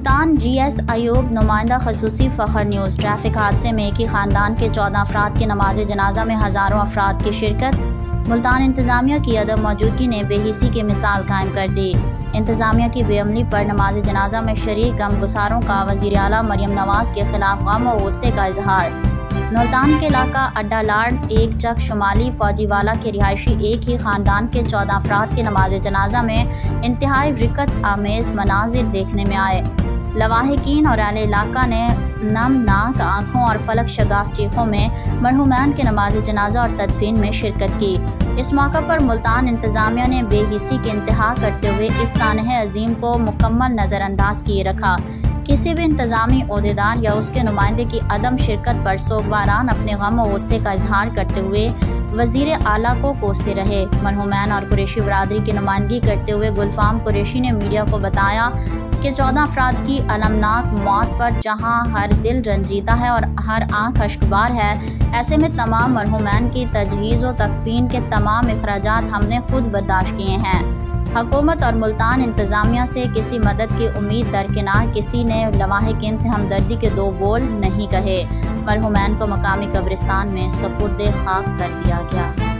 Multan GS Ayub नुमाइंदा खसूसी फ़ख्र news. Traffic हादसे में एक ही ख़ानदान के 14 अफराद की नमाज जनाजा में हज़ारों अफराद की शिरकत। मुल्तान इंतज़ामिया की अदम मौजूदगी ने बेहिसी की मिसाल कायम कर दी। इंतज़ामिया की बेअमली पर नमाज जनाजा में शरीक गमगुसारों का वज़ीर आला मरियम नवाज़ के खिलाफ गम और गुस्से का इजहार। मुल्तान के इलाका अड्डा लाड एक चक शुमाली फौजीवाला के रिहायशी एक ही ख़ानदान के 14 अफराद के नमाज जनाजा में इंतहाई रिकत आमेज़ मनाजिर देखने में आए। लवाहिकीन और अहले इलाका ने नमनाक आँखों और फलक शगाफ चीखों में मरहूमैन के नमाज जनाजा और तदफीन में शिरकत की। इस मौका पर मुल्तान इंतज़ामिया ने बेहिसी के इंतहा करते हुए इस सानह अजीम को मुकम्मल नज़रअंदाज किए रखा। किसी भी इंतज़ामी ओहदेदार या उसके नुमाइंदे की अदम शिरकत पर सोगवारान अपने गम और गुस्से का इजहार करते हुए वज़ीर आला को कोसते रहे। मरहूमैन और कुरैशी बरादरी की नुमाइंदगी करते हुए गुलफाम कुरैशी ने मीडिया को बताया कि 14 अफराद की अलमनाक मौत पर जहां हर दिल रंजीदा है और हर आंख अश्कबार है, ऐसे में तमाम मरहूमैन की तजहीज़ व तकफीन के तमाम अखराजात हमने खुद बर्दाश्त किए हैं। हुकूमत और मुल्तान इंतज़ामिया से किसी मदद की उम्मीद दरकिनार किसी ने लवाहिकीन से हमदर्दी के दो बोल नहीं कहे। मरहूमैन को मकामी कब्रिस्तान में सपुर्दे खाक कर दिया गया।